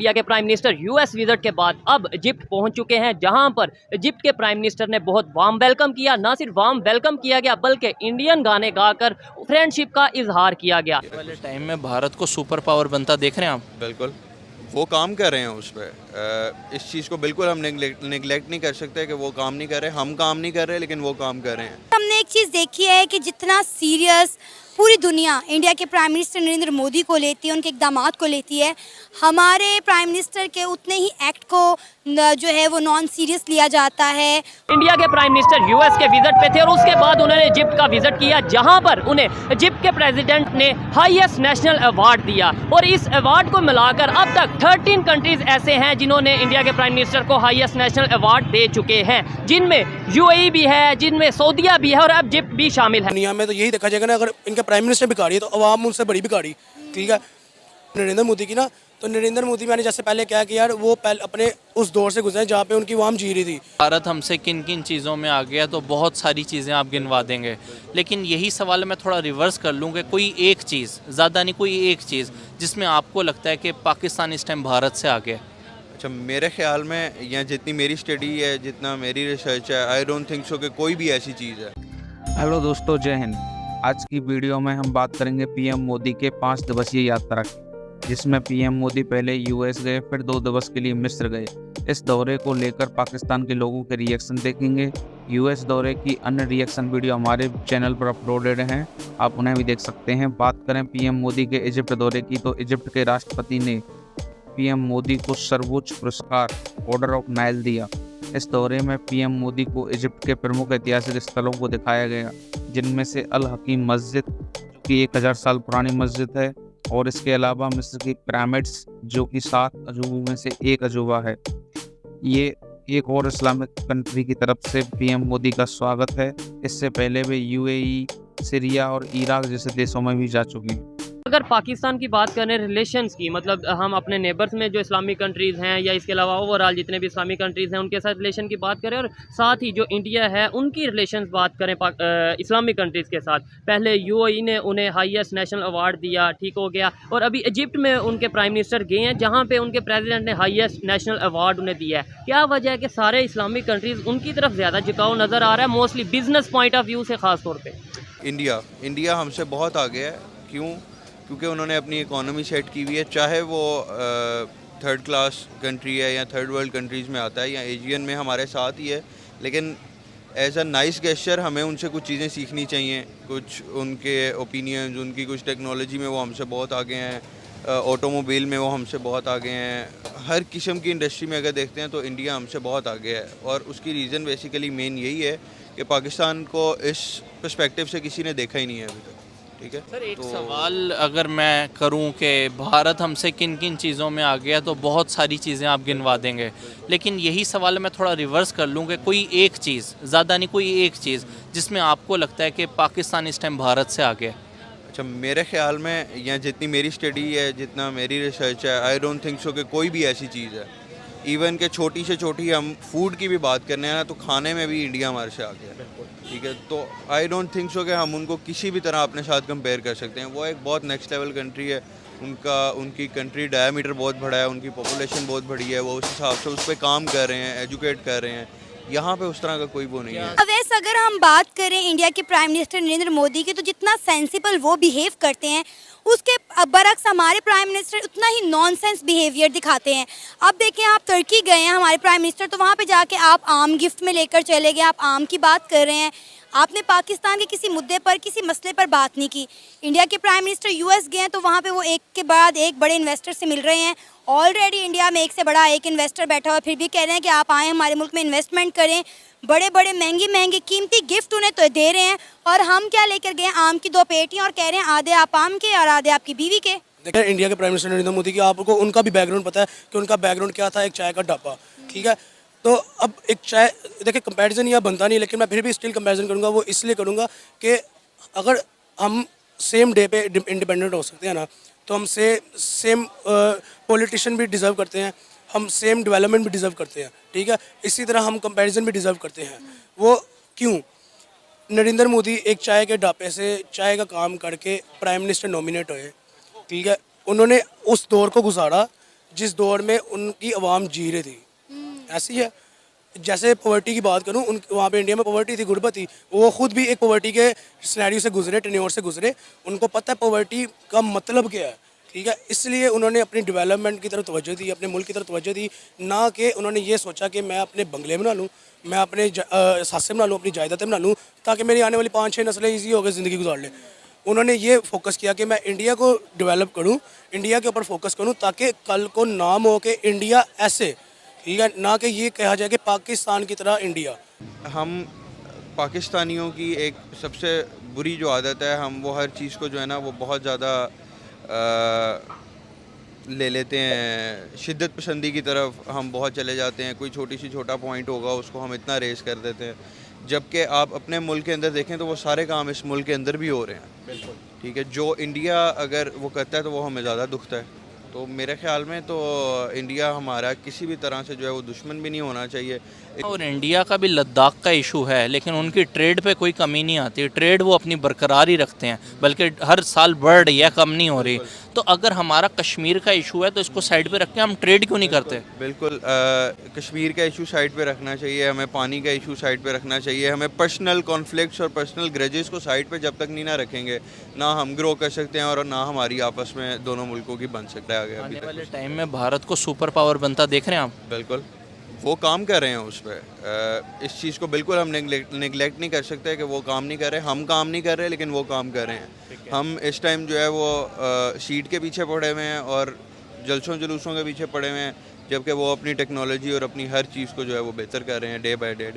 India के prime minister US visit के बाद अब इजिप्ट पहुंच चुके हैं, जहां पर इजिप्ट के प्राइम मिनिस्टर ने बहुत वार्म वेलकम किया। ना सिर्फ वार्म वेलकम किया गया बल्कि इंडियन गाने गाकर फ्रेंडशिप का इजहार किया गया। वाले टाइम में भारत को सुपर पावर बनता देख रहे हैं आप? बिल्कुल, वो काम कर रहे हैं उस पर। इस चीज़ को बिल्कुल हम निगलेक्ट नहीं कर सकते कि वो काम नहीं कर रहे, हम काम नहीं कर रहे, लेकिन वो काम कर रहे हैं। हमने एक चीज़ देखी है कि जितना सीरियस पूरी दुनिया इंडिया के प्राइम मिनिस्टर नरेंद्र मोदी को लेती है, उनके इक़दामात को लेती है, हमारे प्राइम मिनिस्टर के उतने ही एक्ट को जो है वो नॉन सीरियस लिया जाता है। इंडिया के प्राइम मिनिस्टर यूएस के विजिट पे थे और उसके बाद उन्होंने इजिप्ट का विजिट किया, जहां पर उन्हें इजिप्ट के प्रेसिडेंट ने हाईएस्ट नेशनल अवार्ड दिया। और इस अवार्ड को मिलाकर अब तक 13 कंट्रीज ऐसे हैं जिन्होंने इंडिया के प्राइम मिनिस्टर को हाईएस्ट नेशनल अवार्ड दे चुके हैं, जिनमें यूएई भी है, जिनमें सऊदीया भी है और अब इजिप्ट भी शामिल है। दुनिया में तो यही देखा जाएगा ना, अगर इनका प्राइम मिनिस्टर बिगाड़ी है तो अवाम उनसे बड़ी बिगाड़ी। ठीक है, नरेंद्र मोदी की ना, तो नरेंद्र मोदी मैंने जैसे पहले क्या किया यार, वो पहले अपने उस दौर से गुजरे जहाँ पे उनकी अवाम जी रही थी। भारत हमसे किन किन चीज़ों में आ गया तो बहुत सारी चीज़ें आप गिनवा देंगे, लेकिन यही सवाल मैं थोड़ा रिवर्स कर लूँ कि कोई एक चीज़, ज़्यादा नहीं, कोई एक चीज़ जिसमें आपको लगता है कि पाकिस्तान इस टाइम भारत से आगे है। अच्छा, मेरे ख्याल में या जितनी मेरी स्टडी है, जितना मेरी रिसर्च है, आई डोंट थिंक सो कि कोई भी ऐसी चीज़ है। हेलो दोस्तों, जय हिंद। आज की वीडियो में हम बात करेंगे पीएम मोदी के 5 दिवसीय यात्रा की, जिसमें पीएम मोदी पहले यूएस गए, फिर 2 दिवस के लिए मिस्र गए। इस दौरे को लेकर पाकिस्तान के लोगों के रिएक्शन देखेंगे। यूएस दौरे की अन्य रिएक्शन वीडियो हमारे चैनल पर अपलोडेड हैं, आप उन्हें भी देख सकते हैं। बात करें पीएम मोदी के इजिप्ट दौरे की, तो इजिप्ट के राष्ट्रपति ने पीएम मोदी को सर्वोच्च पुरस्कार ऑर्डर ऑफ नाइल दिया। इस दौरे में पीएम मोदी को इजिप्ट के प्रमुख ऐतिहासिक स्थलों को दिखाया गया, जिनमें से अल हकीम मस्जिद, जो कि 1000 साल पुरानी मस्जिद है, और इसके अलावा मिस्र की पिरामिड्स, जो कि 7 अजूबों में से एक अजूबा है। ये एक और इस्लामिक कंट्री की तरफ से पीएम मोदी का स्वागत है। इससे पहले वे यूएई, सीरिया और इराक जैसे देशों में भी जा चुके हैं। अगर पाकिस्तान की बात करें रिलेशंस की, मतलब हम अपने नेबर्स में जो इस्लामिक कंट्रीज़ हैं या इसके अलावा ओवरऑल जितने भी इस्लामिक कंट्रीज़ हैं उनके साथ रिलेशन की बात करें, और साथ ही जो इंडिया है उनकी रिलेशंस बात करें इस्लामिक कंट्रीज़ के साथ, पहले यूएई ने उन्हें हाईएस्ट नेशनल अवार्ड दिया, ठीक हो गया, और अभी इजिप्ट में उनके प्राइम मिनिस्टर गए हैं, जहाँ पे उनके प्रेसिडेंट ने हाईएस्ट नेशनल अवार्ड उन्हें दिया है। क्या वजह है कि सारे इस्लामिक कंट्रीज़ उनकी तरफ ज़्यादा झुकाव नज़र आ रहा है, mostly business point of view से ख़ास तौर पर? इंडिया हमसे बहुत आगे है। क्यों? क्योंकि उन्होंने अपनी इकोनॉमी सेट की हुई है, चाहे वो थर्ड क्लास कंट्री है या थर्ड वर्ल्ड कंट्रीज़ में आता है या एशियन में हमारे साथ ही है, लेकिन एज अ नाइस गेस्चर हमें उनसे कुछ चीज़ें सीखनी चाहिए, कुछ उनके ओपिनियंस, उनकी कुछ टेक्नोलॉजी में वो हमसे बहुत आगे हैं, ऑटोमोबाइल में वो हमसे बहुत आगे हैं। हर किस्म की इंडस्ट्री में अगर देखते हैं तो इंडिया हमसे बहुत आगे है, और उसकी रीज़न बेसिकली मेन यही है कि पाकिस्तान को इस पर्सपेक्टिव से किसी ने देखा ही नहीं है अभी तक। ठीक है सर, एक सवाल अगर मैं करूं कि भारत हमसे किन किन चीज़ों में आ गया तो बहुत सारी चीज़ें आप गिनवा देंगे, लेकिन यही सवाल मैं थोड़ा रिवर्स कर लूं कि कोई एक चीज़, ज़्यादा नहीं, कोई एक चीज़ जिसमें आपको लगता है कि पाकिस्तान इस टाइम भारत से आगे है। अच्छा, मेरे ख्याल में या जितनी मेरी स्टडी है, जितना मेरी रिसर्च है, आई डोंट थिंक सो कि कोई भी ऐसी चीज़ है। इवन के छोटी से छोटी हम फूड की भी बात करने हैं ना, तो खाने में भी इंडिया हमारे से आगे है। ठीक है, तो आई डोंट थिंक सो कि हम उनको किसी भी तरह अपने साथ कंपेयर कर सकते हैं। वो एक बहुत नेक्स्ट लेवल कंट्री है, उनकी कंट्री डायमीटर बहुत बड़ा है, उनकी पॉपुलेशन बहुत बड़ी है, वो उस हिसाब से उस पर काम कर रहे हैं, एजुकेट कर रहे हैं। यहाँ पे उस तरह का कोई वो नहीं है। वैसे अगर हम बात करें इंडिया के प्राइम मिनिस्टर नरेंद्र मोदी की, तो जितना सेंसिबल वो बिहेव करते हैं, उसके बरक्स हमारे प्राइम मिनिस्टर उतना ही नॉनसेंस बिहेवियर दिखाते हैं। अब देखें, आप तुर्की गए हैं हमारे प्राइम मिनिस्टर, तो वहाँ पे जाके आप आम गिफ्ट में लेकर चले गए, आप आम की बात कर रहे हैं, आपने पाकिस्तान के किसी मुद्दे पर, किसी मसले पर बात नहीं की। इंडिया के प्राइम मिनिस्टर यूएस गए हैं, तो वहाँ पे वो एक के बाद एक बड़े इन्वेस्टर से मिल रहे हैं। ऑलरेडी इंडिया में एक से बड़ा एक इन्वेस्टर बैठा हुआ, फिर भी कह रहे हैं कि आप आएँ हमारे मुल्क में इन्वेस्टमेंट करें, बड़े बड़े महंगे कीमती गिफ्ट उन्हें तो दे रहे हैं, और हम क्या लेकर गए? आम की 2 पेटियाँ, और कह रहे हैं आधे आप आम के और आधे आपकी बीवी के। देखिए, इंडिया के प्राइम मिनिस्टर नरेंद्र मोदी की, आपको उनका भी बैकग्राउंड पता है कि उनका बैकग्राउंड क्या था, एक चाय का ढाबा। ठीक है, तो अब एक चाय, देखिए कंपैरिजन यह बनता नहीं, लेकिन मैं फिर भी स्टिल कंपैरिजन करूँगा। वो इसलिए करूँगा कि अगर हम सेम डे पे इंडिपेंडेंट हो सकते हैं ना, तो हम सेम पॉलिटिशियन भी डिज़र्व करते हैं, हम सेम डेवलपमेंट भी डिज़र्व करते हैं। ठीक है, इसी तरह हम कंपैरिजन भी डिज़र्व करते हैं। वो क्यों? नरेंद्र मोदी एक चाय के ढाबे से चाय का काम करके प्राइम मिनिस्टर नॉमिनेट हुए। ठीक है, उन्होंने उस दौर को गुजारा जिस दौर में उनकी आवाम जी रही थी। ऐसी है, जैसे पॉवर्टी की बात करूं, उन वहाँ पे इंडिया में पॉवर्टी थी, गुर्बत थी, वो खुद भी एक पॉवर्टी के सिनेरियो से गुजरे, टेन्योर से गुजरे, उनको पता है पॉवर्टी का मतलब क्या है, ठीक है। इसलिए उन्होंने अपनी डेवलपमेंट की तरफ तवज्जो दी, अपने मुल्क की तरफ तवज्जो दी, ना कि उन्होंने ये सोचा कि मैं अपने बंगले बना लूँ, मैं अपने सासे बना लूँ, अपनी जायदादें बना लूँ, ताकि मेरी आने वाली 5-6 नस्लें ईजी होकर ज़िंदगी गुजार लें। उन्होंने ये फोकस किया कि मैं इंडिया को डेवलप करूँ, इंडिया के ऊपर फोकस करूँ, ताकि कल को नाम हो कि इंडिया ऐसे, ठीक है, ना कि ये कहा जाए कि पाकिस्तान की तरह इंडिया। हम पाकिस्तानियों की एक सबसे बुरी जो आदत है, हम वो हर चीज़ को जो है ना वो बहुत ज़्यादा ले लेते हैं, शिद्दत पसंदी की तरफ हम बहुत चले जाते हैं। कोई छोटा पॉइंट होगा उसको हम इतना रेस कर देते हैं, जबकि आप अपने मुल्क के अंदर देखें तो वो सारे काम इस मुल्क के अंदर भी हो रहे हैं। बिल्कुल ठीक है, जो इंडिया अगर वो करता है तो वो हमें ज़्यादा दुखता है। तो मेरे ख्याल में तो इंडिया हमारा किसी भी तरह से जो है वो दुश्मन भी नहीं होना चाहिए। और इंडिया का भी लद्दाख का इशू है, लेकिन उनकी ट्रेड पे कोई कमी नहीं आती, ट्रेड वो अपनी बरकरार ही रखते हैं, बल्कि हर साल बढ़ रही है, कम नहीं हो रही। तो अगर हमारा कश्मीर का इशू है तो इसको साइड पे रख के हम ट्रेड क्यों नहीं करते? बिल्कुल कश्मीर का इशू साइड पे रखना चाहिए, हमें पानी का इशू साइड पे रखना चाहिए, हमें पर्सनल कॉन्फ्लिक्ट्स और पर्सनल ग्रजेस को साइड पे जब तक नहीं ना रखेंगे, ना हम ग्रो कर सकते हैं और ना हमारी आपस में दोनों मुल्कों की बन सकता है आगे। अभी आने वाले टाइम में भारत को सुपर पावर बनता देख रहे हैं आप? बिल्कुल वो काम कर रहे हैं उस पर, इस चीज़ को बिल्कुल हम निगलेक्ट नहीं कर सकते कि वो काम नहीं कर रहे, हम काम नहीं कर रहे, लेकिन वो काम कर रहे हैं। हम इस टाइम जो है वो सीट के पीछे पड़े हुए हैं और जलसों जुलूसों के पीछे पड़े हुए हैं, जबकि वो अपनी टेक्नोलॉजी और अपनी हर चीज़ को जो है वो बेहतर कर रहे हैं डे बाय डे।